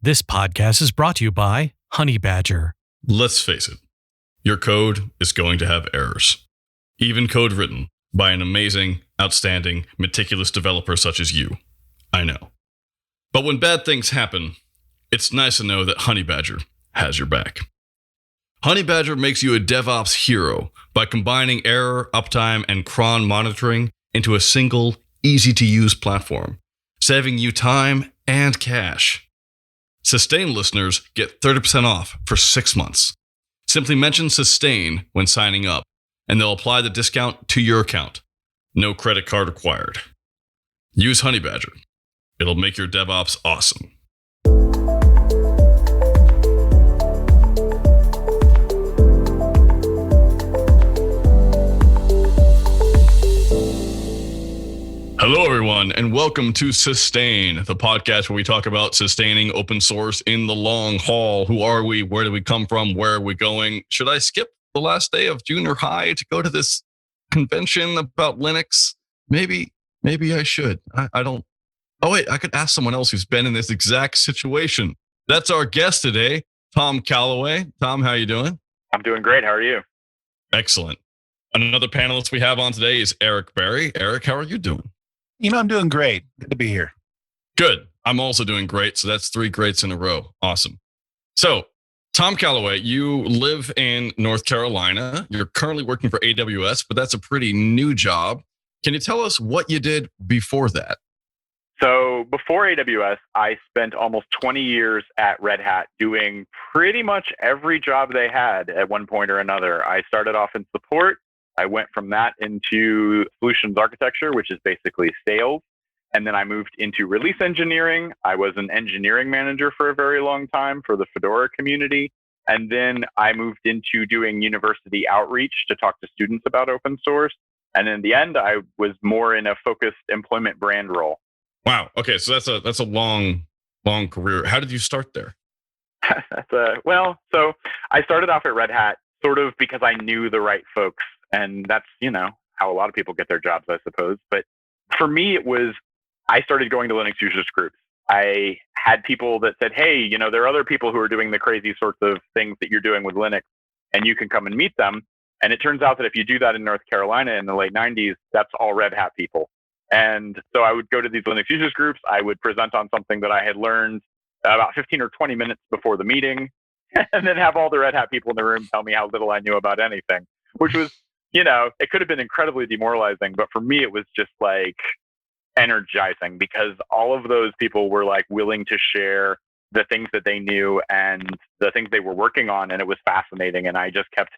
This podcast is brought to you by Honey Badger. Let's face it, your code is going to have errors. Even code written by an amazing, outstanding, meticulous developer such as you. I know. But when bad things happen, it's nice to know that Honey Badger has your back. Honey Badger makes you a DevOps hero by combining error, uptime, and cron monitoring into a single, easy-to-use platform, saving you time and cash. Sustain listeners get 30% off for 6 months. Simply mention Sustain when signing up, and they'll apply the discount to your account. No credit card required. Use Honey Badger. It'll make your DevOps awesome. Hello, everyone, and welcome to Sustain, the podcast where we talk about sustaining open source in the long haul. Who are we? Where do we come from? Where are we going? Should I skip the last day of junior high to go to this convention about Linux? Maybe I should. I don't. Oh, wait, I could ask someone else who's been in this exact situation. That's our guest today, Tom Callaway. Tom, how are you doing? I'm doing great. How are you? Excellent. Another panelist we have on today is Eric Berry. Eric, how are you doing? I'm doing great. Good to be here. Good. I'm also doing great. So that's 3 greats in a row. Awesome. So, Tom Callaway, you live in North Carolina. You're currently working for AWS, but that's a pretty new job. Can you tell us what you did before that? So before AWS, I spent almost 20 years at Red Hat doing pretty much every job they had at one point or another. I started off in support. I went from that into solutions architecture, which is basically sales. And then I moved into release engineering. I was an engineering manager for a very long time for the Fedora community. And then I moved into doing university outreach to talk to students about open source. And in the end, I was more in a focused employment brand role. Wow. Okay. So that's a long career. How did you start there? So I started off at Red Hat sort of because I knew the right folks. And that's, how a lot of people get their jobs, I suppose. But for me, I started going to Linux users groups. I had people that said, hey, there are other people who are doing the crazy sorts of things that you're doing with Linux, and you can come and meet them. And it turns out that if you do that in North Carolina in the late 90s, that's all Red Hat people. And so I would go to these Linux users groups. I would present on something that I had learned about 15 or 20 minutes before the meeting, and then have all the Red Hat people in the room tell me how little I knew about anything, which was, it could have been incredibly demoralizing, but for me, it was just like energizing because all of those people were like willing to share the things that they knew and the things they were working on. And it was fascinating. And I just kept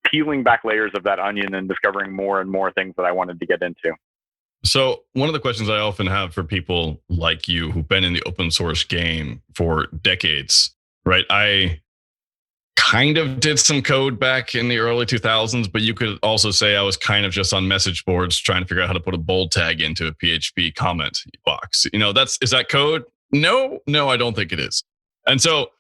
peeling back layers of that onion and discovering more and more things that I wanted to get into. So one of the questions I often have for people like you who've been in the open source game for decades, right? I kind of did some code back in the early 2000s, but you could also say I was kind of just on message boards trying to figure out how to put a bold tag into a PHP comment box. Is that code? No, I don't think it is. And so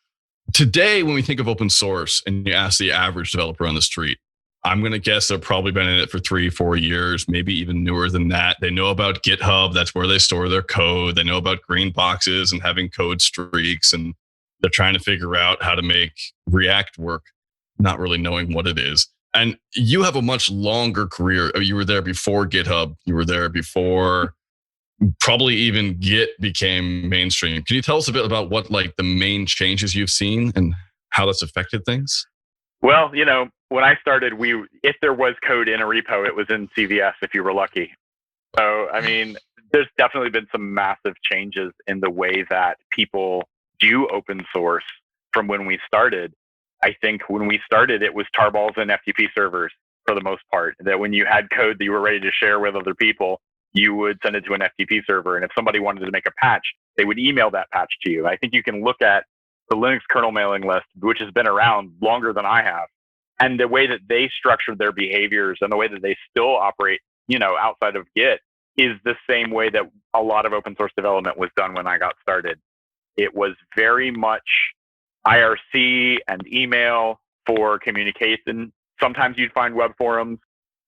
today, when we think of open source and you ask the average developer on the street, I'm going to guess they've probably been in it for 3-4 years, maybe even newer than that. They know about GitHub. That's where they store their code. They know about green boxes and having code streaks, and they're trying to figure out how to make React work, not really knowing what it is. And you have a much longer career. You were there before GitHub. You were there before probably even Git became mainstream. Can you tell us a bit about what the main changes you've seen and how that's affected things? Well, when I started, if there was code in a repo, it was in CVS if you were lucky. So, there's definitely been some massive changes in the way that people do open source from when we started. I think when we started, it was tarballs and FTP servers for the most part. That when you had code that you were ready to share with other people, you would send it to an FTP server. And if somebody wanted to make a patch, they would email that patch to you. I think you can look at the Linux kernel mailing list, which has been around longer than I have, and the way that they structured their behaviors and the way that they still operate, outside of Git is the same way that a lot of open source development was done when I got started. It was very much IRC and email for communication. Sometimes you'd find web forums,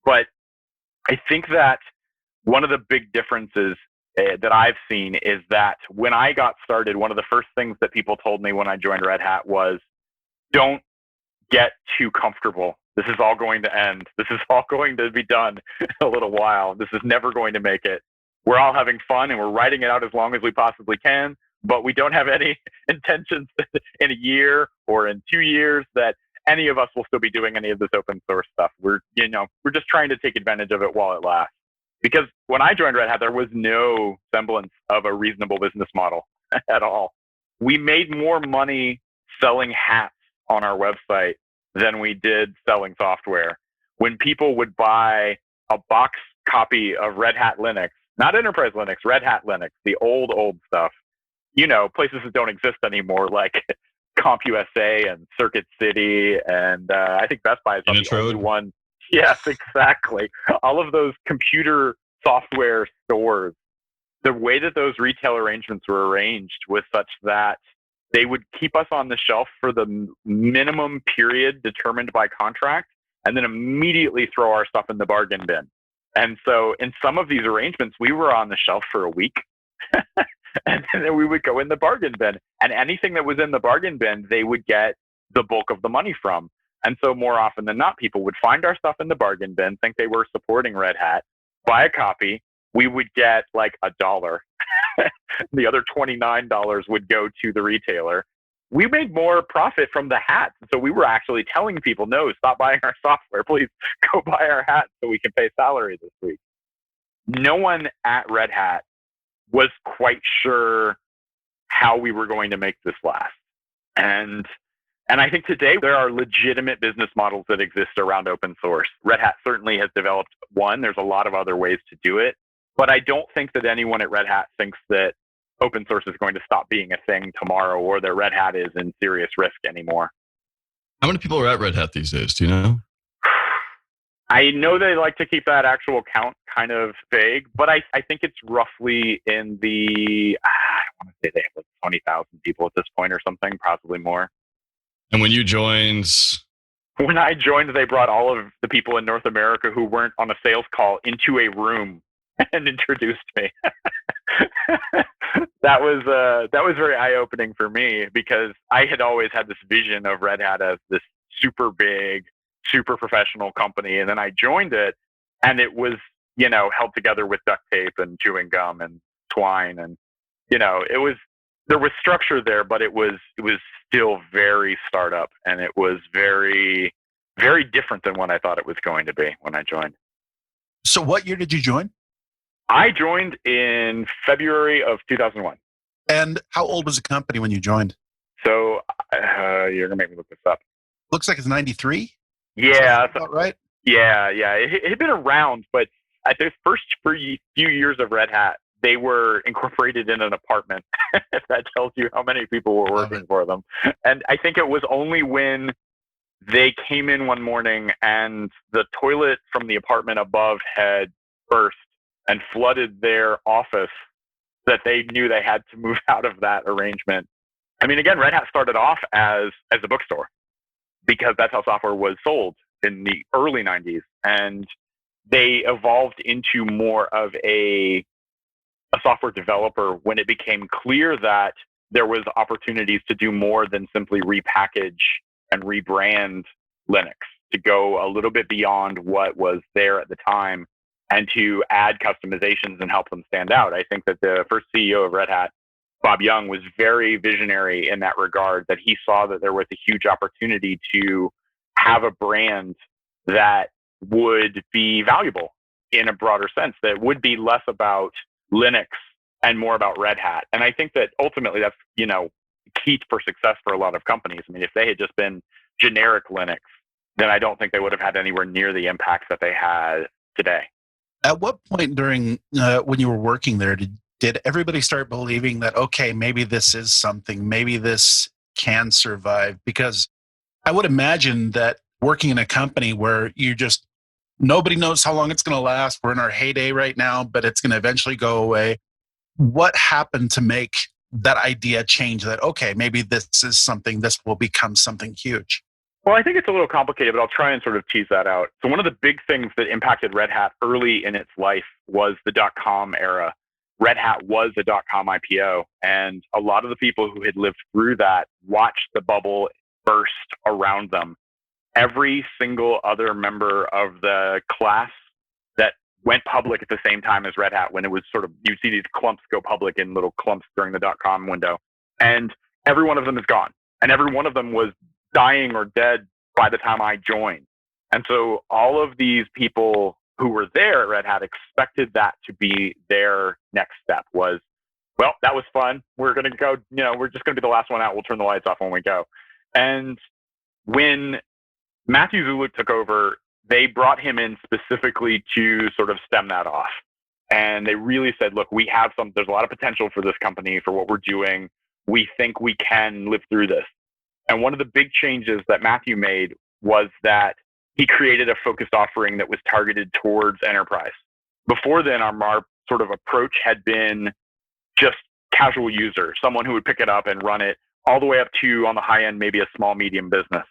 but I think that one of the big differences that I've seen is that when I got started, one of the first things that people told me when I joined Red Hat was, don't get too comfortable. This is all going to end. This is all going to be done in a little while. This is never going to make it. We're all having fun and we're writing it out as long as we possibly can, but we don't have any intentions in a year or in 2 years that any of us will still be doing any of this open source stuff. We're just trying to take advantage of it while it lasts. Because when I joined Red Hat, there was no semblance of a reasonable business model at all. We made more money selling hats on our website than we did selling software. When people would buy a box copy of Red Hat Linux, not Enterprise Linux, Red Hat Linux, the old stuff, places that don't exist anymore, like CompUSA and Circuit City, and I think Best Buy is not the only one. Yes, exactly. All of those computer software stores, the way that those retail arrangements were arranged was such that they would keep us on the shelf for the minimum period determined by contract and then immediately throw our stuff in the bargain bin. And so in some of these arrangements, we were on the shelf for a week and then we would go in the bargain bin, and anything that was in the bargain bin, they would get the bulk of the money from. And so more often than not, people would find our stuff in the bargain bin, think they were supporting Red Hat, buy a copy. We would get like $1. The other $29 would go to the retailer. We made more profit from the hats. So we were actually telling people, no, stop buying our software. Please go buy our hats so we can pay salary this week. No one at Red Hat was quite sure how we were going to make this last. And I think today there are legitimate business models that exist around open source. Red Hat certainly has developed one. There's a lot of other ways to do it. But I don't think that anyone at Red Hat thinks that open source is going to stop being a thing tomorrow, or that Red Hat is in serious risk anymore. How many people are at Red Hat these days? Do you know? I know they like to keep that actual count kind of vague, but I think it's roughly in the, I want to say they have like 20,000 people at this point or something, possibly more. And when you joined? When I joined, they brought all of the people in North America who weren't on a sales call into a room and introduced me. That was very eye-opening for me, because I had always had this vision of Red Hat as this super big, super professional company, and then I joined it, and it was held together with duct tape and chewing gum and twine, and there was structure there, but it was still very startup, and it was very, very different than what I thought it was going to be when I joined. So what year did you join? I joined in February of 2001. And how old was the company when you joined? So you're going to make me look this up. Looks like it's 93? Yeah. About right? Yeah. It had been around, but at the first few years of Red Hat, they were incorporated in an apartment, if that tells you how many people were working for them. And I think it was only when they came in one morning and the toilet from the apartment above had burst and flooded their office that they knew they had to move out of that arrangement. I mean, again, Red Hat started off as a bookstore, because that's how software was sold in the early 90s. And they evolved into more of a software developer when it became clear that there was opportunities to do more than simply repackage and rebrand Linux, to go a little bit beyond what was there at the time and to add customizations and help them stand out. I think that the first CEO of Red Hat, Bob Young, was very visionary in that regard, that he saw that there was a huge opportunity to have a brand that would be valuable in a broader sense, that would be less about Linux and more about Red Hat. And I think that ultimately that's, key for success for a lot of companies. I mean, if they had just been generic Linux, then I don't think they would have had anywhere near the impact that they had today. At what point during when you were working there did everybody start believing that, okay, maybe this is something, maybe this can survive? Because I would imagine that working in a company where nobody knows how long it's going to last. We're in our heyday right now, but it's going to eventually go away. What happened to make that idea change, that, okay, maybe this is something, this will become something huge? Well, I think it's a little complicated, but I'll try and sort of tease that out. So one of the big things that impacted Red Hat early in its life was the .com era, Red Hat was a .com IPO, and a lot of the people who had lived through that watched the bubble burst around them. Every single other member of the class that went public at the same time as Red Hat, when it was sort of, you see these clumps go public in little clumps during the .com window, and every one of them is gone. And every one of them was dying or dead by the time I joined. And so all of these people who were there at Red Hat expected that to be their next step was, well, that was fun. We're going to go, we're just going to be the last one out. We'll turn the lights off when we go. And when Matthew Zulik took over, they brought him in specifically to sort of stem that off. And they really said, look, there's a lot of potential for this company, for what we're doing. We think we can live through this. And one of the big changes that Matthew made was that he created a focused offering that was targeted towards enterprise. Before then, our sort of approach had been just casual user, someone who would pick it up and run it, all the way up to, on the high end, maybe a small, medium business.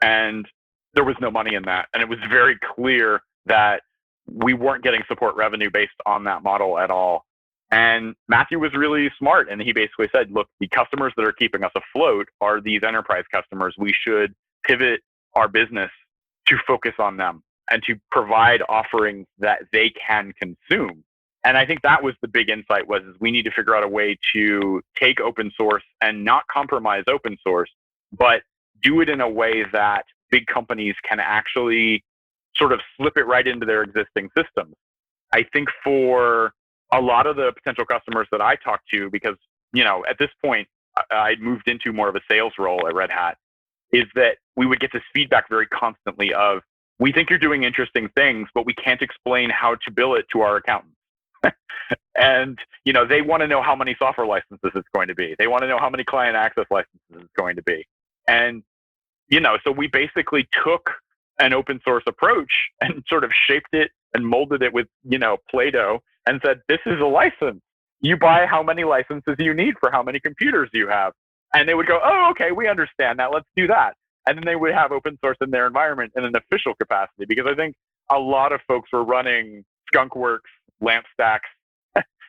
And there was no money in that. And it was very clear that we weren't getting support revenue based on that model at all. And Matthew was really smart. And he basically said, look, the customers that are keeping us afloat are these enterprise customers. We should pivot our business to focus on them and to provide offerings that they can consume. And I think that was the big insight, was we need to figure out a way to take open source and not compromise open source, but do it in a way that big companies can actually sort of slip it right into their existing systems. I think for a lot of the potential customers that I talked to, because, at this point, I moved into more of a sales role at Red Hat, is that we would get this feedback very constantly of, we think you're doing interesting things, but we can't explain how to bill it to our accountants. And, they want to know how many software licenses it's going to be. They want to know how many client access licenses it's going to be. And, so we basically took an open source approach and sort of shaped it and molded it with, Play-Doh, and said, this is a license. You buy how many licenses you need for how many computers you have. And they would go, oh, okay, we understand that. Let's do that. And then they would have open source in their environment in an official capacity, because I think a lot of folks were running skunkworks, lamp stacks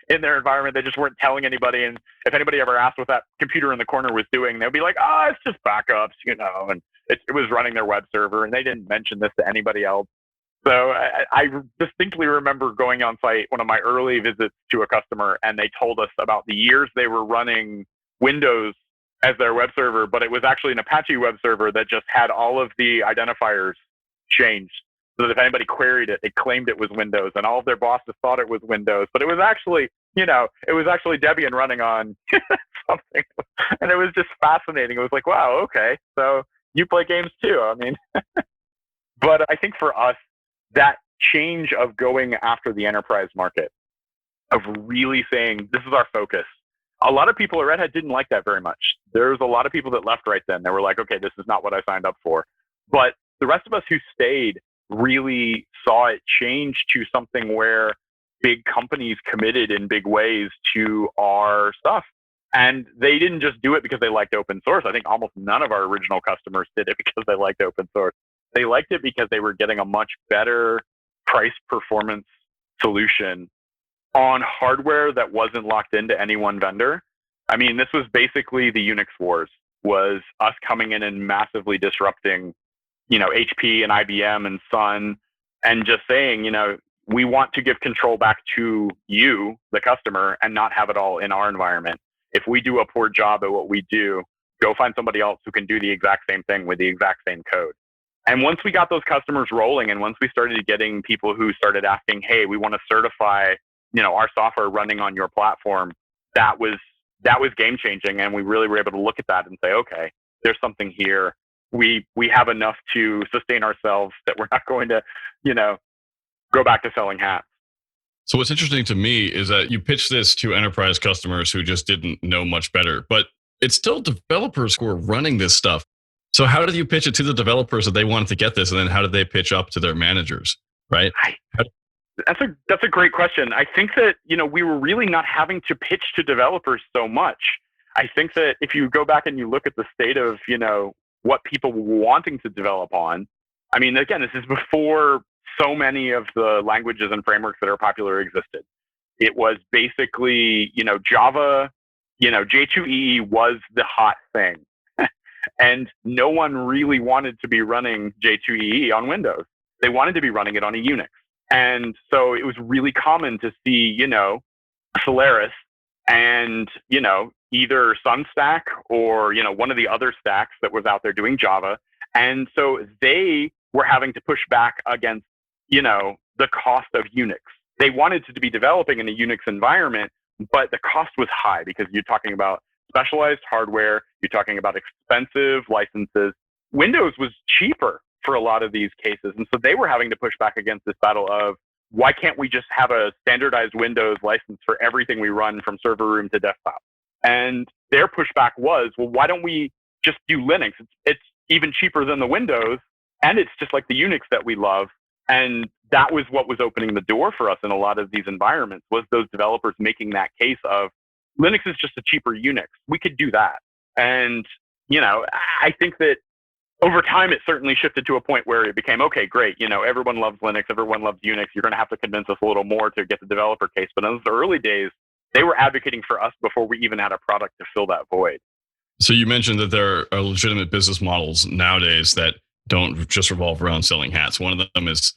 in their environment. They just weren't telling anybody. And if anybody ever asked what that computer in the corner was doing, they'd be like, it's just backups, and it was running their web server, and they didn't mention this to anybody else. So I distinctly remember going on site, one of my early visits to a customer, and they told us about the years they were running Windows as their web server, but it was actually an Apache web server that just had all of the identifiers changed, so that if anybody queried it, it claimed it was Windows, and all of their bosses thought it was Windows, but it was actually, it was actually Debian running on something. And it was just fascinating. It was like, wow, okay, so you play games too. I mean, but I think for us, that change of going after the enterprise market, of really saying, this is our focus. A lot of people at Red Hat didn't like that very much. There's a lot of people that left right then. They were like, okay, this is not what I signed up for. But the rest of us who stayed really saw it change to something where big companies committed in big ways to our stuff. And they didn't just do it because they liked open source. I think almost none of our original customers did it because they liked open source. They liked it because they were getting a much better price performance solution on hardware that wasn't locked into any one vendor. I mean, this was basically the Unix wars, was us coming in and massively disrupting, HP and IBM and Sun, and just saying, we want to give control back to you, the customer, and not have it all in our environment. If we do a poor job at what we do, go find somebody else who can do the exact same thing with the exact same code. And once we got those customers rolling, and once we started getting people who started asking, hey, we want to certify, our software running on your platform, that was game changing. And we really were able to look at that and say, okay, there's something here. We have enough to sustain ourselves that we're not going to, go back to selling hats. So what's interesting to me is that you pitch this to enterprise customers who just didn't know much better, but it's still developers who are running this stuff. So how did you pitch it to the developers that they wanted to get this? And then how did they pitch up to their managers, right? That's a great question. I think that, we were really not having to pitch to developers so much. I think that if you go back and you look at the state of, what people were wanting to develop on, I mean, again, this is before so many of the languages and frameworks that are popular existed. It was basically, Java, J2EE was the hot thing. And no one really wanted to be running J2EE on Windows. They wanted to be running it on a Unix. And so it was really common to see, Solaris and, either Sunstack or, one of the other stacks that was out there doing Java. And so they were having to push back against, the cost of Unix. They wanted to be developing in a Unix environment, but the cost was high because you're talking about specialized hardware, you're talking about expensive licenses. Windows was cheaper for a lot of these cases. And so they were having to push back against this battle of, why can't we just have a standardized Windows license for everything we run from server room to desktop? And their pushback was, well, why don't we just do Linux? It's even cheaper than the Windows, and it's just like the Unix that we love. And that was what was opening the door for us in a lot of these environments, was those developers making that case of Linux is just a cheaper Unix. We could do that. And, I think that over time, it certainly shifted to a point where it became, okay, great. Everyone loves Linux. Everyone loves Unix. You're going to have to convince us a little more to get the developer case. But in the early days, they were advocating for us before we even had a product to fill that void. So you mentioned that there are legitimate business models nowadays that don't just revolve around selling hats. One of them is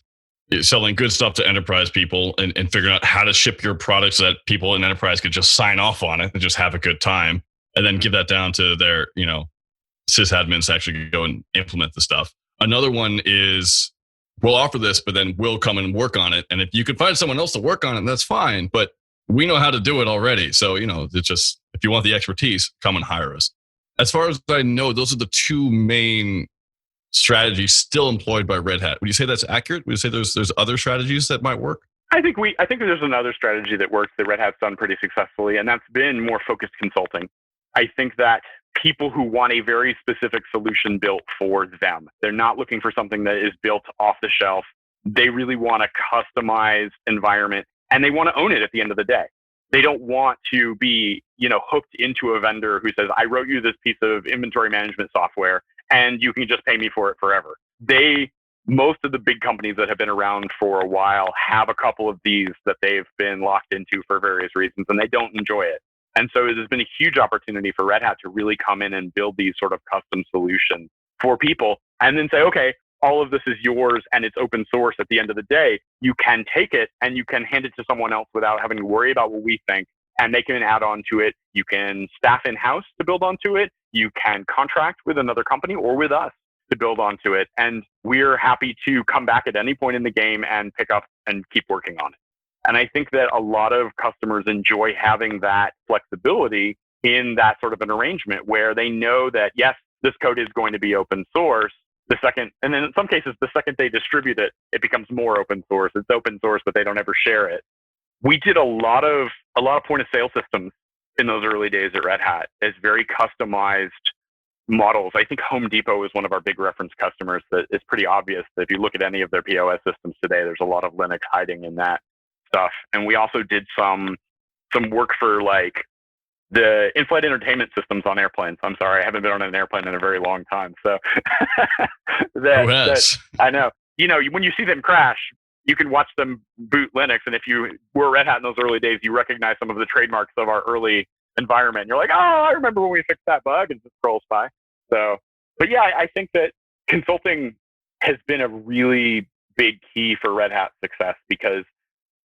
selling good stuff to enterprise people and figuring out how to ship your products so that people in enterprise could just sign off on it and just have a good time, and then give that down to their, sysadmins to actually go and implement the stuff. Another one is, we'll offer this, but then we'll come and work on it. And if you can find someone else to work on it, that's fine. But we know how to do it already. So, it's just, if you want the expertise, come and hire us. As far as I know, those are the two main strategies still employed by Red Hat. Would you say that's accurate? Would you say there's other strategies that might work? I think there's another strategy that works that Red Hat's done pretty successfully, and that's been more focused consulting. I think that people who want a very specific solution built for them, they're not looking for something that is built off the shelf. They really want a customized environment, and they want to own it at the end of the day. They don't want to be, hooked into a vendor who says, I wrote you this piece of inventory management software and you can just pay me for it forever. Most of the big companies that have been around for a while have a couple of these that they've been locked into for various reasons, and they don't enjoy it. And so there's been a huge opportunity for Red Hat to really come in and build these sort of custom solutions for people and then say, okay, all of this is yours and it's open source. At the end of the day, you can take it and you can hand it to someone else without having to worry about what we think, and they can add on to it. You can staff in-house to build onto it. You can contract with another company or with us to build onto it. And we're happy to come back at any point in the game and pick up and keep working on it. And I think that a lot of customers enjoy having that flexibility in that sort of an arrangement where they know that, yes, this code is going to be open source. And then in some cases, the second they distribute it, it becomes more open source. It's open source, but they don't ever share it. We did a lot of point of sale systems in those early days at Red Hat as very customized models. I think Home Depot is one of our big reference customers that it's pretty obvious that if you look at any of their POS systems today, there's a lot of Linux hiding in that stuff. And we also did some work for like the in-flight entertainment systems on airplanes. I'm sorry, I haven't been on an airplane in a very long time. So I know. When you see them crash, you can watch them boot Linux. And if you were Red Hat in those early days, you recognize some of the trademarks of our early environment. You're like, oh, I remember when we fixed that bug, and just scrolls by. So, but yeah, I think that consulting has been a really big key for Red Hat's success because,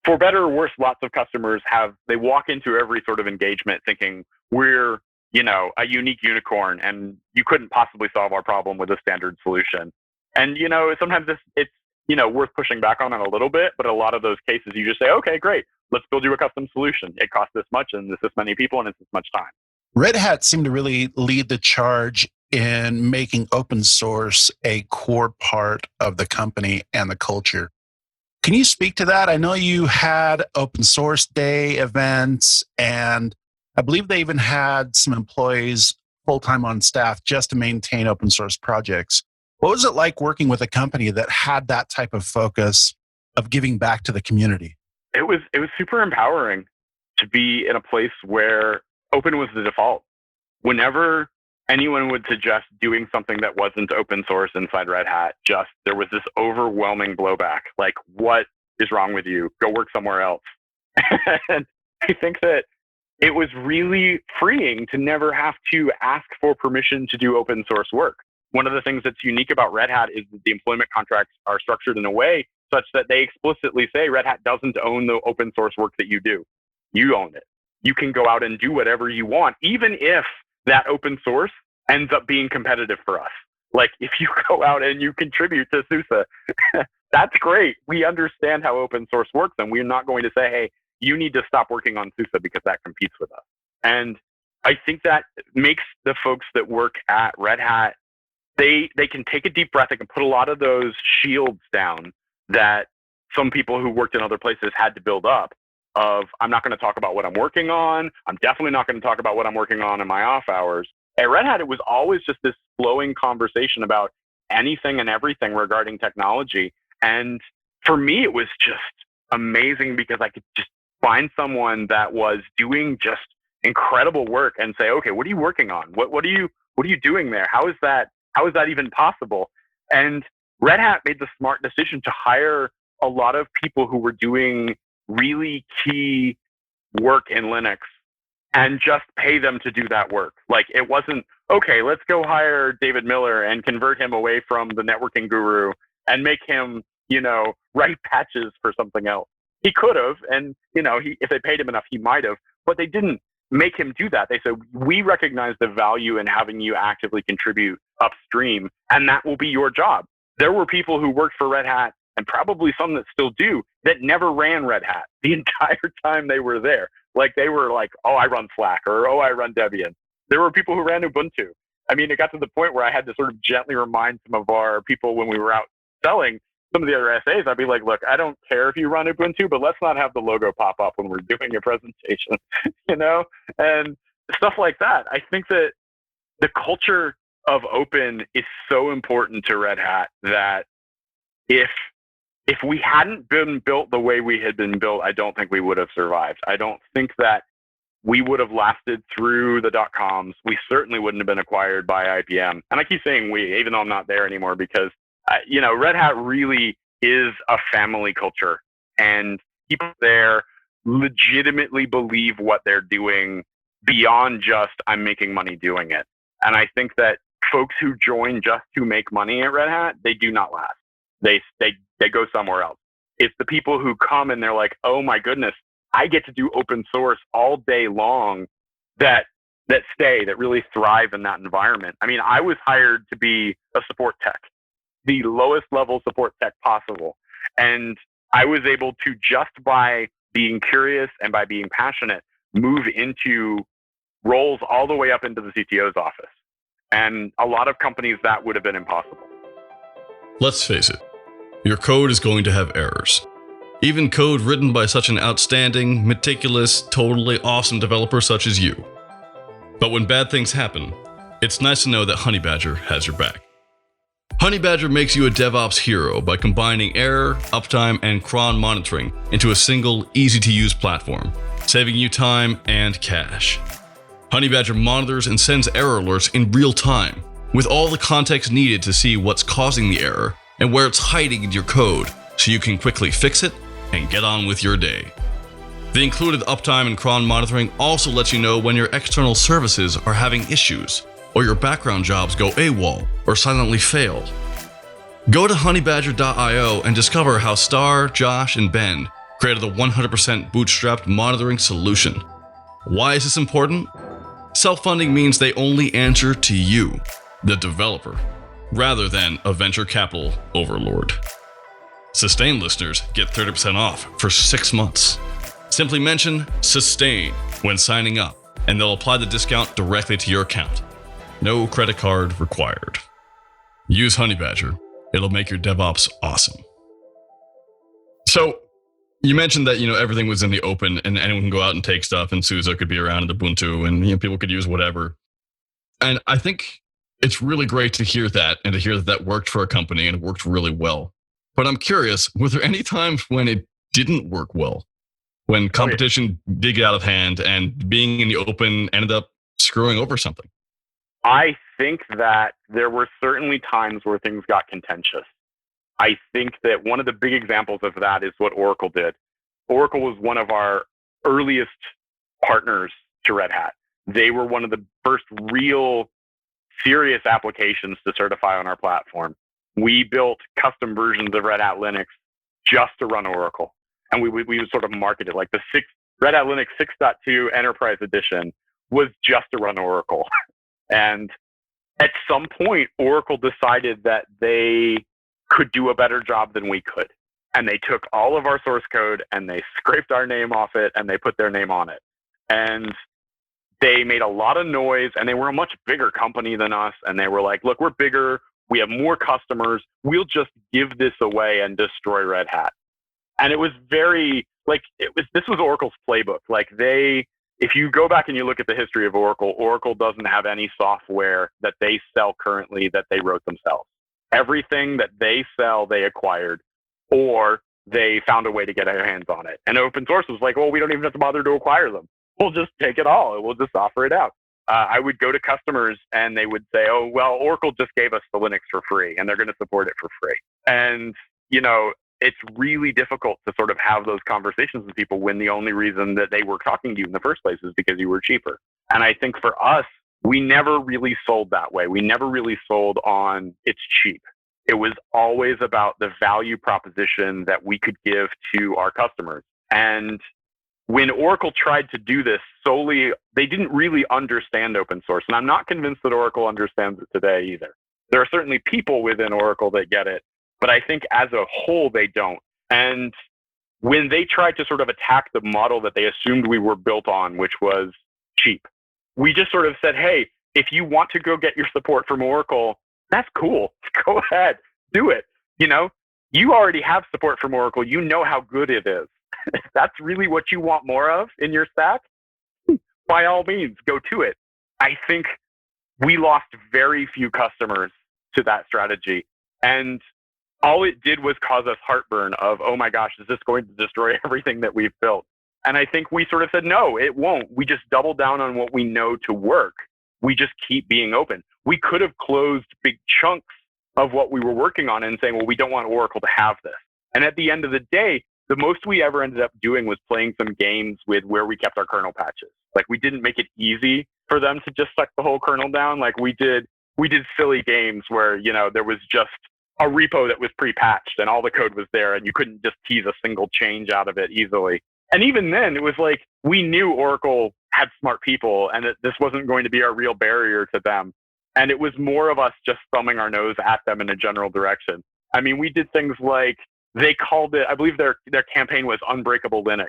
for better or worse, lots of customers they walk into every sort of engagement thinking we're, a unique unicorn and you couldn't possibly solve our problem with a standard solution. And, sometimes it's worth pushing back on it a little bit, but a lot of those cases you just say, okay, great, let's build you a custom solution. It costs this much and this many people and it's this much time. Red Hat seemed to really lead the charge in making open source a core part of the company and the culture. Can you speak to that? I know you had Open Source Day events, and I believe they even had some employees full-time on staff just to maintain open source projects. What was it like working with a company that had that type of focus of giving back to the community? It was super empowering to be in a place where open was the default. Whenever anyone would suggest doing something that wasn't open source inside Red Hat, there was this overwhelming blowback. Like, what is wrong with you? Go work somewhere else. And I think that it was really freeing to never have to ask for permission to do open source work. One of the things that's unique about Red Hat is that the employment contracts are structured in a way such that they explicitly say Red Hat doesn't own the open source work that you do. You own it. You can go out and do whatever you want, even if that open source ends up being competitive for us. Like if you go out and you contribute to SUSE, that's great. We understand how open source works, and we're not going to say, hey, you need to stop working on SUSE because that competes with us. And I think that makes the folks that work at Red Hat, they can take a deep breath. They can put a lot of those shields down that some people who worked in other places had to build up of, I'm not going to talk about what I'm working on. I'm definitely not going to talk about what I'm working on in my off hours. At Red Hat, it was always just this flowing conversation about anything and everything regarding technology. And for me, it was just amazing because I could just find someone that was doing just incredible work and say, okay, what are you working on? What are you doing there? How is that even possible? And Red Hat made the smart decision to hire a lot of people who were doing really key work in Linux and just pay them to do that work. Like it wasn't, okay, let's go hire David Miller and convert him away from the networking guru and make him, write patches for something else. He could have, and if they paid him enough, he might have, but they didn't make him do that. They said, we recognize the value in having you actively contribute upstream, and that will be your job. There were people who worked for Red Hat, and probably some that still do, that never ran Red Hat the entire time they were there. Like they were like, oh, I run Slack, or oh, I run Debian. There were people who ran Ubuntu. I mean, it got to the point where I had to sort of gently remind some of our people when we were out selling some of the other SAs, I'd be like, look, I don't care if you run Ubuntu, but let's not have the logo pop up when we're doing a presentation, and stuff like that. I think that the culture of open is so important to Red Hat that if we hadn't been built the way we had been built, I don't think we would have survived. I don't think that we would have lasted through the .coms. We certainly wouldn't have been acquired by IBM. And I keep saying we, even though I'm not there anymore, because Red Hat really is a family culture, and people there legitimately believe what they're doing beyond just I'm making money doing it. And I think that folks who join just to make money at Red Hat, they do not last. They go somewhere else. It's the people who come and they're like, oh my goodness, I get to do open source all day long that stay, that really thrive in that environment. I mean, I was hired to be a support tech, the lowest level support tech possible. And I was able to, just by being curious and by being passionate, move into roles all the way up into the CTO's office. And a lot of companies, that would have been impossible. Let's face it, your code is going to have errors. Even code written by such an outstanding, meticulous, totally awesome developer such as you. But when bad things happen, it's nice to know that Honeybadger has your back. Honeybadger makes you a DevOps hero by combining error, uptime, and cron monitoring into a single, easy-to-use platform, saving you time and cash. Honeybadger monitors and sends error alerts in real time, with all the context needed to see what's causing the error and where it's hiding in your code, so you can quickly fix it and get on with your day. The included uptime and cron monitoring also lets you know when your external services are having issues, or your background jobs go AWOL or silently fail. Go to honeybadger.io and discover how Star, Josh, and Ben created the 100% bootstrapped monitoring solution. Why is this important? Self-funding means they only answer to you, the developer, rather than a venture capital overlord. Sustain listeners get 30% off for 6 months. Simply mention Sustain when signing up, and they'll apply the discount directly to your account. No credit card required. Use Honeybadger. It'll make your DevOps awesome. So, you mentioned that everything was in the open and anyone can go out and take stuff, and SUSE could be around in Ubuntu, and people could use whatever. And I think it's really great to hear that, and to hear that worked for a company and it worked really well. But I'm curious, were there any times when it didn't work well? When competition did get out of hand and being in the open ended up screwing over something? I think that there were certainly times where things got contentious. I think that one of the big examples of that is what Oracle did. Oracle was one of our earliest partners to Red Hat. They were one of the first real serious applications to certify on our platform. We built custom versions of Red Hat Linux just to run Oracle. And we would sort of market it like the Red Hat Linux 6.2 Enterprise Edition was just to run Oracle. And at some point, Oracle decided that they could do a better job than we could. And they took all of our source code and they scraped our name off it and they put their name on it. And they made a lot of noise, and they were a much bigger company than us. And they were like, look, we're bigger. We have more customers. We'll just give this away and destroy Red Hat. And it was very this was Oracle's playbook. If you go back and you look at the history of Oracle, Oracle doesn't have any software that they sell currently that they wrote themselves. Everything that they sell, they acquired, or they found a way to get their hands on it. And open source was like, well, we don't even have to bother to acquire them. We'll just take it all and we'll just offer it out. I would go to customers and they would say, oh, well, Oracle just gave us the Linux for free and they're going to support it for free. And, it's really difficult to sort of have those conversations with people when the only reason that they were talking to you in the first place is because you were cheaper. And I think for us, we never really sold that way. We never really sold on it's cheap. It was always about the value proposition that we could give to our customers. And when Oracle tried to do this solely, they didn't really understand open source. And I'm not convinced that Oracle understands it today either. There are certainly people within Oracle that get it, but I think as a whole, they don't. And when they tried to sort of attack the model that they assumed we were built on, which was cheap, we just sort of said, hey, if you want to go get your support from Oracle, that's cool. Go ahead, do it. You already have support from Oracle. You know how good it is. If that's really what you want more of in your stack, by all means, go to it. I think we lost very few customers to that strategy. And all it did was cause us heartburn of, oh my gosh, is this going to destroy everything that we've built? And I think we sort of said, no, it won't. We just double down on what we know to work. We just keep being open. We could have closed big chunks of what we were working on and saying, well, we don't want Oracle to have this. And at the end of the day, the most we ever ended up doing was playing some games with where we kept our kernel patches. We didn't make it easy for them to just suck the whole kernel down. We did silly games where, there was just a repo that was pre-patched and all the code was there and you couldn't just tease a single change out of it easily. And even then, it was like we knew Oracle had smart people and that this wasn't going to be a real barrier to them. And it was more of us just thumbing our nose at them in a general direction. I mean, we did things like they called it, I believe their campaign was Unbreakable Linux.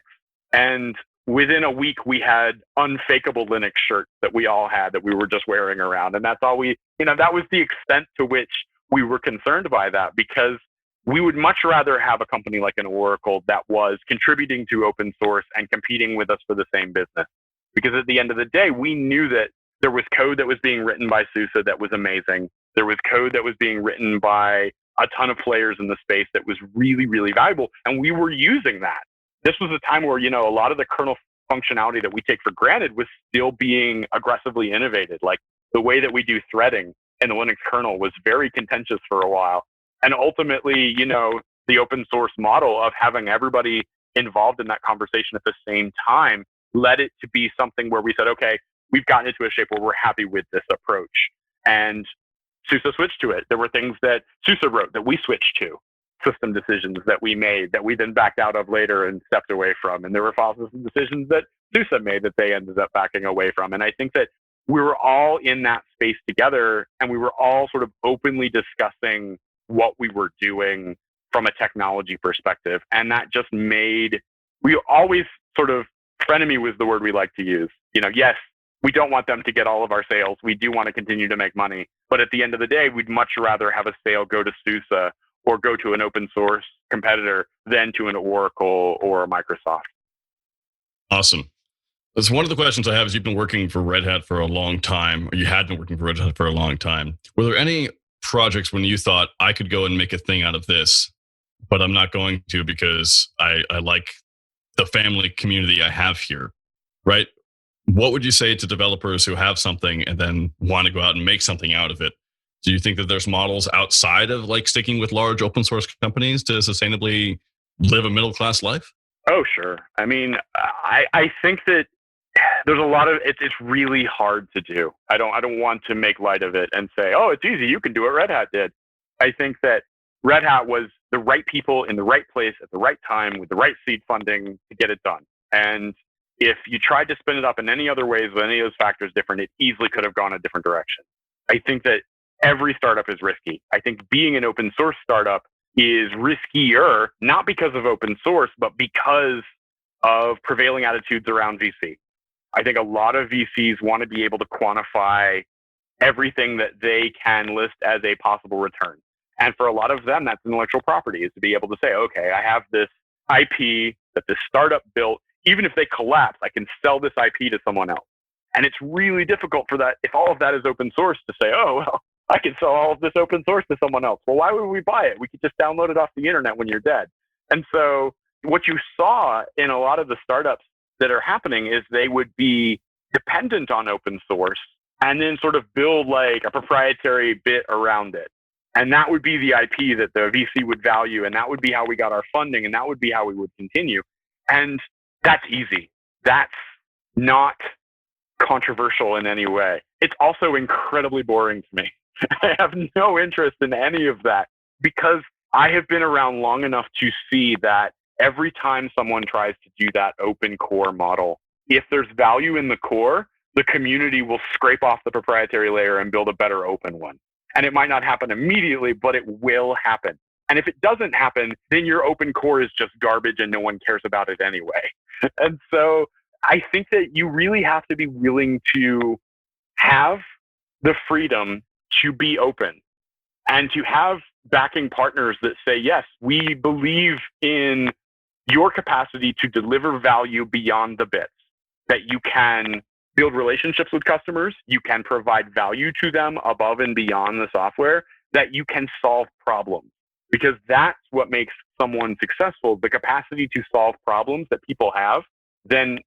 And within a week, we had Unfakeable Linux shirts that we all had that we were just wearing around. And that's all that was the extent to which we were concerned by that, because we would much rather have a company like an Oracle that was contributing to open source and competing with us for the same business. Because at the end of the day, we knew that there was code that was being written by SUSE that was amazing. There was code that was being written by a ton of players in the space that was really, really valuable. And we were using that. This was a time where, a lot of the kernel functionality that we take for granted was still being aggressively innovated. Like the way that we do threading in the Linux kernel was very contentious for a while. And ultimately, the open source model of having everybody involved in that conversation at the same time led it to be something where we said, okay, we've gotten into a shape where we're happy with this approach. And SUSE switched to it. There were things that SUSE wrote that we switched to, system decisions that we made that we then backed out of later and stepped away from. And there were file system decisions that SUSE made that they ended up backing away from. And I think that we were all in that space together and we were all sort of openly discussing what we were doing from a technology perspective. And that just made, we always sort of, frenemy was the word we like to use. Yes, we don't want them to get all of our sales. We do want to continue to make money. But at the end of the day, we'd much rather have a sale go to SUSE or go to an open source competitor than to an Oracle or a Microsoft. Awesome. That's one of the questions I have is you've been working for Red Hat for a long time, or you had been working for Red Hat for a long time. Were there any projects when you thought I could go and make a thing out of this, but I'm not going to because I like the family community I have here, right? What would you say to developers who have something and then want to go out and make something out of it? Do you think that there's models outside of sticking with large open source companies to sustainably live a middle-class life? Oh, sure. I mean, I think that there's a lot of it's really hard to do. I don't want to make light of it and say, oh, it's easy. You can do what Red Hat did. I think that Red Hat was the right people in the right place at the right time with the right seed funding to get it done. And if you tried to spin it up in any other ways with any of those factors different, it easily could have gone a different direction. I think that every startup is risky. I think being an open source startup is riskier, not because of open source, but because of prevailing attitudes around VC. I think a lot of VCs want to be able to quantify everything that they can list as a possible return. And for a lot of them, that's intellectual property, is to be able to say, okay, I have this IP that this startup built. Even if they collapse, I can sell this IP to someone else. And it's really difficult for that, if all of that is open source, to say, oh, well, I can sell all of this open source to someone else. Well, why would we buy it? We could just download it off the internet when you're dead. And so what you saw in a lot of the startups that are happening is they would be dependent on open source and then sort of build like a proprietary bit around it. And that would be the IP that the VC would value. And that would be how we got our funding. And that would be how we would continue. And that's easy. That's not controversial in any way. It's also incredibly boring to me. I have no interest in any of that because I have been around long enough to see that every time someone tries to do that open core model, if there's value in the core, the community will scrape off the proprietary layer and build a better open one. And it might not happen immediately, but it will happen. And if it doesn't happen, then your open core is just garbage and no one cares about it anyway. And so I think that you really have to be willing to have the freedom to be open and to have backing partners that say, yes, we believe in your capacity to deliver value beyond the bits, that you can build relationships with customers, you can provide value to them above and beyond the software, that you can solve problems. Because that's what makes someone successful, the capacity to solve problems that people have, than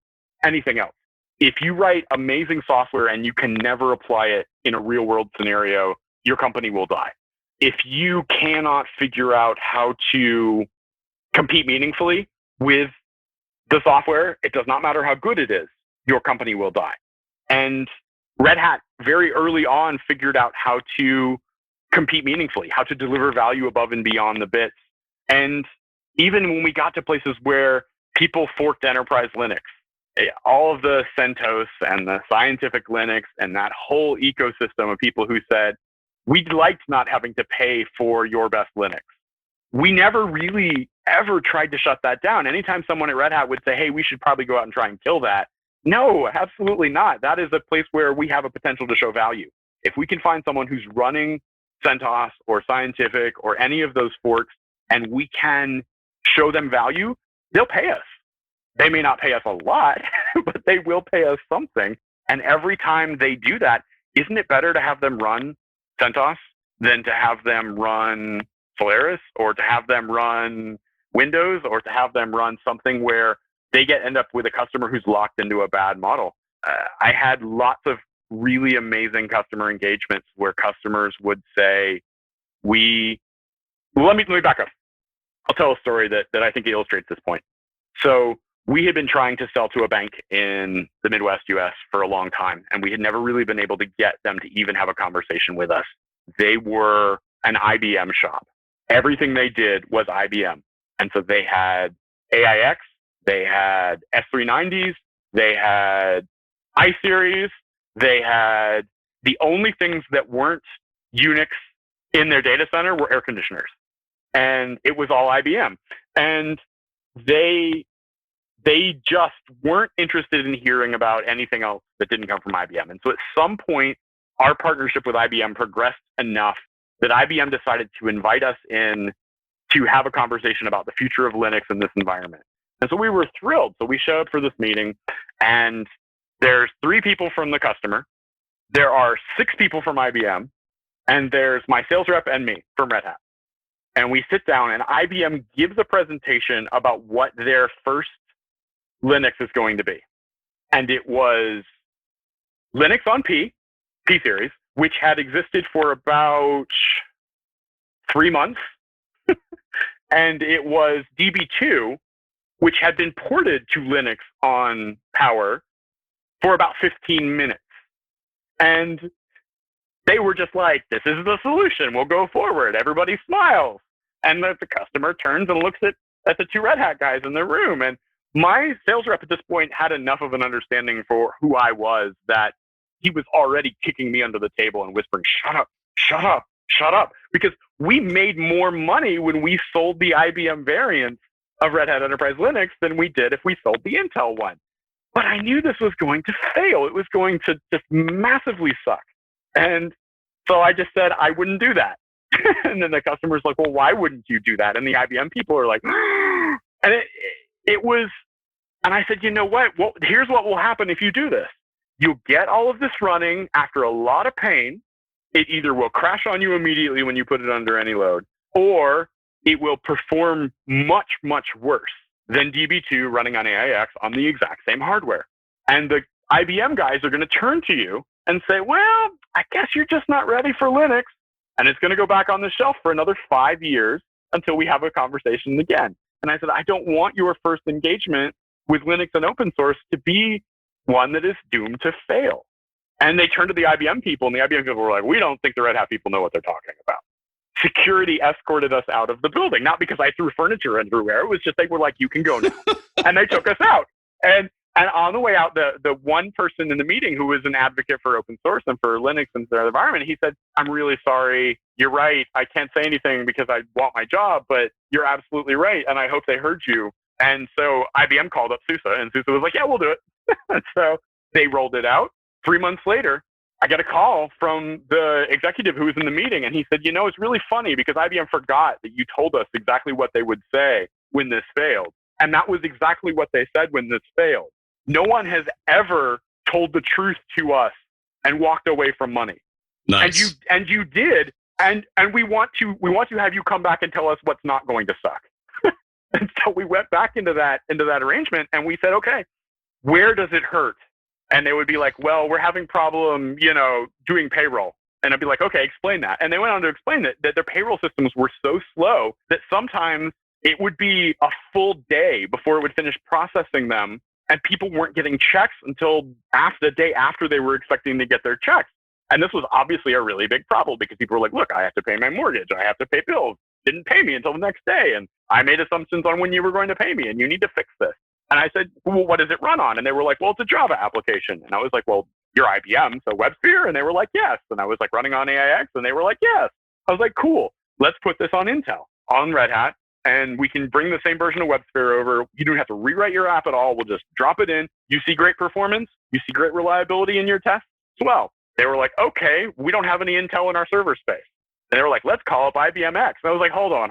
anything else. If you write amazing software and you can never apply it in a real world scenario, your company will die. If you cannot figure out how to compete meaningfully with the software, it does not matter how good it is, your company will die. And Red Hat very early on figured out how to compete meaningfully, how to deliver value above and beyond the bits. And even when we got to places where people forked enterprise Linux, all of the CentOS and the scientific Linux and that whole ecosystem of people who said, we liked not having to pay for your best Linux. We never really ever tried to shut that down. Anytime someone at Red Hat would say, hey, we should probably go out and try and kill that. No, absolutely not. That is a place where we have a potential to show value. If we can find someone who's running CentOS or Scientific or any of those forks, and we can show them value, they'll pay us. They may not pay us a lot, but they will pay us something. And every time they do that, isn't it better to have them run CentOS than to have them run Solaris or to have them run Windows or to have them run something where they end up with a customer who's locked into a bad model? I had lots of really amazing customer engagements where customers would say, let me back up. I'll tell a story that I think illustrates this point. So we had been trying to sell to a bank in the Midwest US for a long time, and we had never really been able to get them to even have a conversation with us. They were an IBM shop. Everything they did was IBM. And so they had AIX, they had S390s, they had iSeries, they had the only things that weren't Unix in their data center were air conditioners. And it was all IBM. And they just weren't interested in hearing about anything else that didn't come from IBM. And so at some point, our partnership with IBM progressed enough that IBM decided to invite us in to have a conversation about the future of Linux in this environment. And so we were thrilled. So we showed up for this meeting, and there's 3 people from the customer. There are 6 people from IBM, and there's my sales rep and me from Red Hat. And we sit down, and IBM gives a presentation about what their first Linux is going to be. And it was Linux on P-Series, which had existed for about 3 months. And it was DB2, which had been ported to Linux on Power for about 15 minutes. And they were just like, this is the solution. We'll go forward. Everybody smiles. And the customer turns and looks at the two Red Hat guys in the room. And my sales rep at this point had enough of an understanding for who I was that he was already kicking me under the table and whispering, shut up, shut up, shut up. Because we made more money when we sold the IBM variants of Red Hat Enterprise Linux than we did if we sold the Intel one. But I knew this was going to fail. It was going to just massively suck. And so I just said, I wouldn't do that. And then the customer's like, well, why wouldn't you do that? And the IBM people are like, and it was, and I said, you know what? Well, here's what will happen if you do this. You'll get all of this running after a lot of pain. It either will crash on you immediately when you put it under any load, or it will perform much, much worse than DB2 running on AIX on the exact same hardware. And the IBM guys are going to turn to you and say, well, I guess you're just not ready for Linux. And it's going to go back on the shelf for another 5 years until we have a conversation again. And I said, I don't want your first engagement with Linux and open source to be one that is doomed to fail. And they turned to the IBM people, and the IBM people were like, we don't think the Red Hat people know what they're talking about. Security escorted us out of the building, not because I threw furniture everywhere. It was just they were like, you can go now. And they took us out. And on the way out, the one person in the meeting who was an advocate for open source and for Linux and their environment, he said, I'm really sorry. You're right. I can't say anything because I want my job, but you're absolutely right. And I hope they heard you. And so IBM called up SUSE, and SUSE was like, yeah, we'll do it. And so they rolled it out. 3 months later, I got a call from the executive who was in the meeting, and he said, you know, it's really funny because IBM forgot that you told us exactly what they would say when this failed. And that was exactly what they said when this failed. No one has ever told the truth to us and walked away from money. Nice. And you did. And we want to have you come back and tell us what's not going to suck. And so we went back into that arrangement, and we said, okay, where does it hurt? And they would be like, well, we're having problem, doing payroll. And I'd be like, okay, explain that. And they went on to explain that their payroll systems were so slow that sometimes it would be a full day before it would finish processing them. And people weren't getting checks until the day after they were expecting to get their checks. And this was obviously a really big problem because people were like, look, I have to pay my mortgage. I have to pay bills. Didn't pay me until the next day. And I made assumptions on when you were going to pay me, and you need to fix this. And I said, well, what does it run on? And they were like, well, it's a Java application. And I was like, well, you're IBM, so WebSphere? And they were like, yes. And I was like, running on AIX? And they were like, yes. I was like, cool. Let's put this on Intel, on Red Hat, and we can bring the same version of WebSphere over. You don't have to rewrite your app at all. We'll just drop it in. You see great performance. You see great reliability in your tests as well. They were like, okay, we don't have any Intel in our server space. And they were like, let's call up IBM X. And I was like, hold on.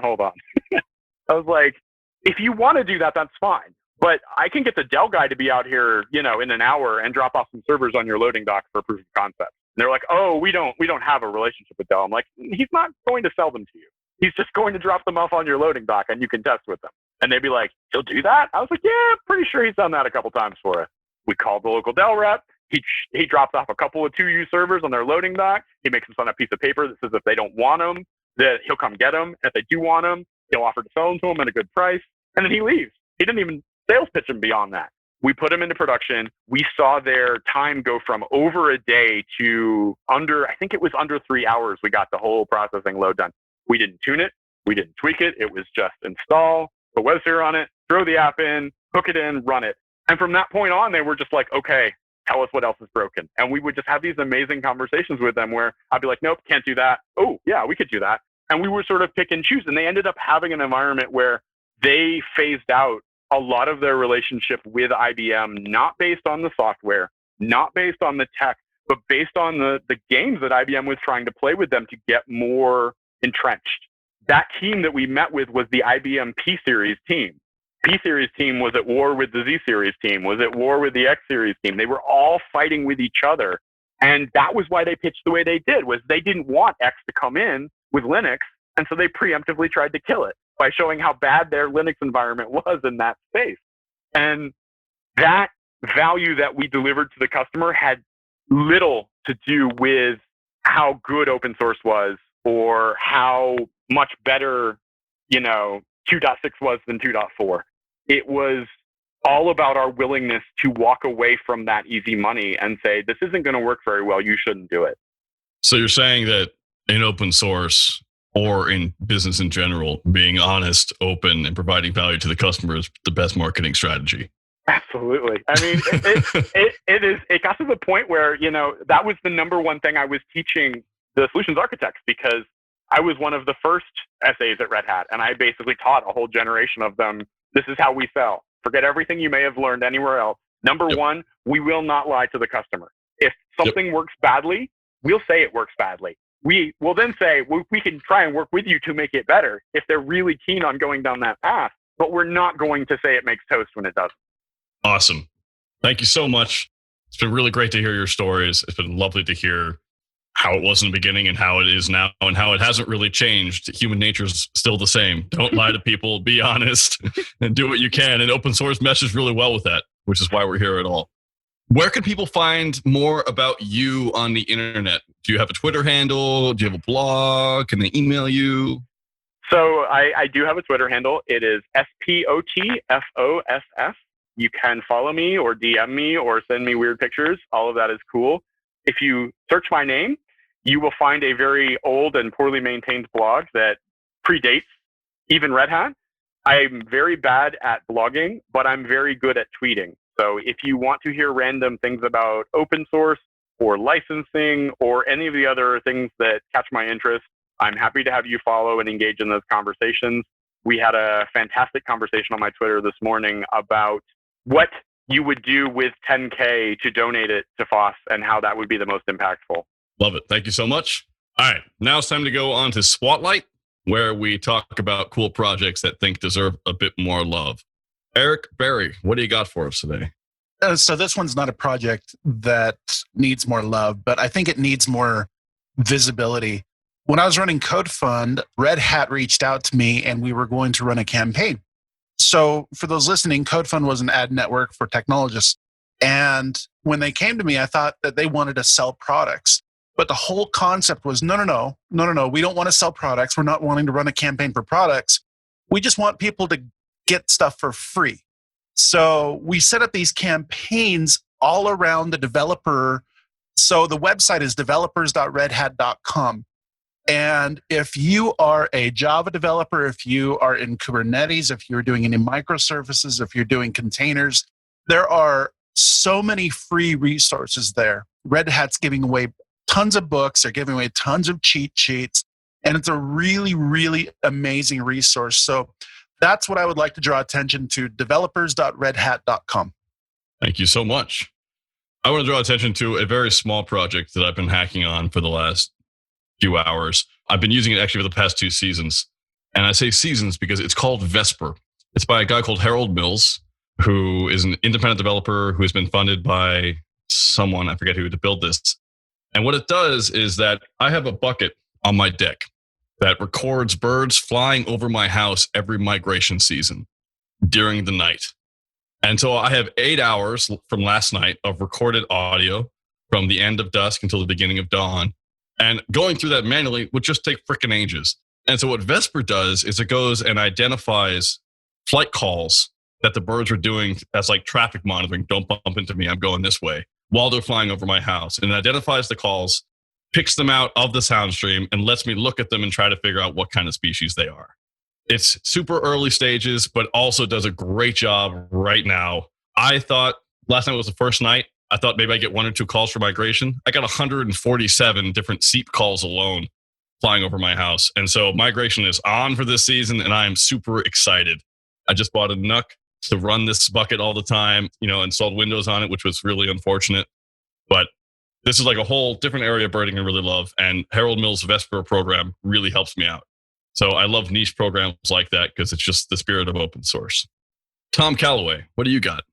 I was like, if you want to do that, that's fine. But I can get the Dell guy to be out here, in an hour and drop off some servers on your loading dock for proof of concept. And they're like, oh, we don't have a relationship with Dell. I'm like, he's not going to sell them to you. He's just going to drop them off on your loading dock and you can test with them. And they'd be like, he'll do that? I was like, yeah, pretty sure he's done that a couple times for us. We called the local Dell rep. He drops off a couple of 2U servers on their loading dock. He makes them sign a piece of paper that says if they don't want them, that he'll come get them. If they do want them, he'll offer to sell them to them at a good price. And then he leaves. He didn't even sales pitch them beyond that. We put them into production. We saw their time go from over a day to under 3 hours. We got the whole processing load done. We didn't tune it. We didn't tweak it. It was just install, put WebSphere on it, throw the app in, hook it in, run it. And from that point on, they were just like, okay, tell us what else is broken. And we would just have these amazing conversations with them where I'd be like, nope, can't do that. Oh, yeah, we could do that. And we would sort of pick and choose. And they ended up having an environment where they phased out a lot of their relationship with IBM, not based on the software, not based on the tech, but based on the games that IBM was trying to play with them to get more entrenched. That team that we met with was the IBM P-Series team. P-Series team was at war with the Z-Series team, was at war with the X-Series team. They were all fighting with each other. And that was why they pitched the way they did, was they didn't want X to come in with Linux. And so they preemptively tried to kill it by showing how bad their Linux environment was in that space. And that value that we delivered to the customer had little to do with how good open source was or how much better, 2.6 was than 2.4. it was all about our willingness to walk away from that easy money and say, this isn't going to work very well. You shouldn't do it. So you're saying that in open source or in business in general, being honest, open, and providing value to the customer is the best marketing strategy. Absolutely. I mean, it got to the point where, that was the number one thing I was teaching the solutions architects, because I was one of the first SAs at Red Hat. And I basically taught a whole generation of them, this is how we sell. Forget everything you may have learned anywhere else. Number one, we will not lie to the customer. If something works badly, we'll say it works badly. We will then say, we can try and work with you to make it better if they're really keen on going down that path, but we're not going to say it makes toast when it doesn't. Awesome. Thank you so much. It's been really great to hear your stories. It's been lovely to hear how it was in the beginning and how it is now and how it hasn't really changed. Human nature is still the same. Don't lie to people, be honest, and do what you can. And open source meshes really well with that, which is why we're here at all. Where can people find more about you on the internet? Do you have a Twitter handle? Do you have a blog? Can they email you? So I do have a Twitter handle. It is SPOTFOSS. You can follow me or DM me or send me weird pictures. All of that is cool. If you search my name, you will find a very old and poorly maintained blog that predates even Red Hat. I'm very bad at blogging, but I'm very good at tweeting. So if you want to hear random things about open source or licensing or any of the other things that catch my interest, I'm happy to have you follow and engage in those conversations. We had a fantastic conversation on my Twitter this morning about what you would do with 10K to donate it to FOSS and how that would be the most impactful. Love it. Thank you so much. All right. Now it's time to go on to Spotlight, where we talk about cool projects that think deserve a bit more love. Eric Berry, what do you got for us today? So this one's not a project that needs more love, but I think it needs more visibility. When I was running Code Fund, Red Hat reached out to me and we were going to run a campaign. So for those listening, Code Fund was an ad network for technologists. And when they came to me, I thought that they wanted to sell products. But the whole concept was, no. We don't want to sell products. We're not wanting to run a campaign for products. We just want people to get stuff for free. So we set up these campaigns all around the developer. So the website is developers.redhat.com. And if you are a Java developer, if you are in Kubernetes, if you're doing any microservices, if you're doing containers, there are so many free resources there. Red Hat's giving away tons of books. They're giving away tons of cheat sheets. And it's a really, really amazing resource. So that's what I would like to draw attention to, developers.redhat.com. Thank you so much. I want to draw attention to a very small project that I've been hacking on for the last few hours. I've been using it actually for the past 2 seasons. And I say seasons because it's called Vesper. It's by a guy called Harold Mills, who is an independent developer who has been funded by someone, I forget who, to build this. And what it does is that I have a bucket on my deck that records birds flying over my house every migration season during the night. And so I have 8 hours from last night of recorded audio from the end of dusk until the beginning of dawn. And going through that manually would just take frickin' ages. And so what Vesper does is it goes and identifies flight calls that the birds are doing as like traffic monitoring. Don't bump into me, I'm going this way, while they're flying over my house. And it identifies the calls, picks them out of the sound stream, and lets me look at them and try to figure out what kind of species they are. It's super early stages, but also does a great job right now. I thought last night was the first night. I thought maybe I'd get 1 or 2 calls for migration. I got 147 different SEEP calls alone flying over my house. And so migration is on for this season, and I am super excited. I just bought a NUC to run this bucket all the time, installed Windows on it, which was really unfortunate. But this is like a whole different area of birding I really love. And Harold Mills' Vesper program really helps me out. So I love niche programs like that because it's just the spirit of open source. Tom Callaway, what do you got?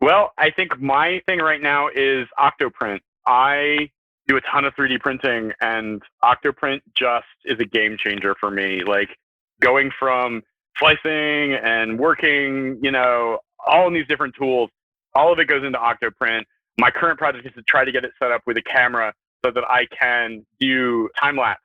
Well, I think my thing right now is Octoprint. I do a ton of 3D printing, and Octoprint just is a game changer for me. Like going from slicing and working, all in these different tools, all of it goes into Octoprint. My current project is to try to get it set up with a camera so that I can do time-lapse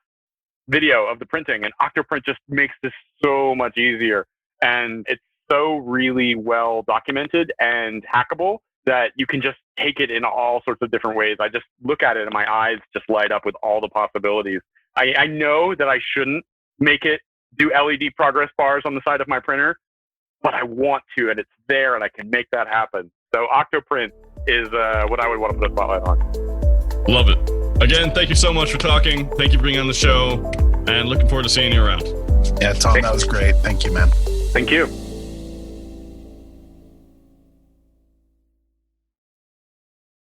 video of the printing, and Octoprint just makes this so much easier. And it's so really well documented and hackable that you can just take it in all sorts of different ways. I just look at it and my eyes just light up with all the possibilities. I know that I shouldn't make it do LED progress bars on the side of my printer, but I want to, and it's there, and I can make that happen. So Octoprint is what I would want to put a spotlight on. Love it. Again, thank you so much for talking. Thank you for being on the show, and looking forward to seeing you around. Yeah, Tom, that was great. Thank you, man. Thank you.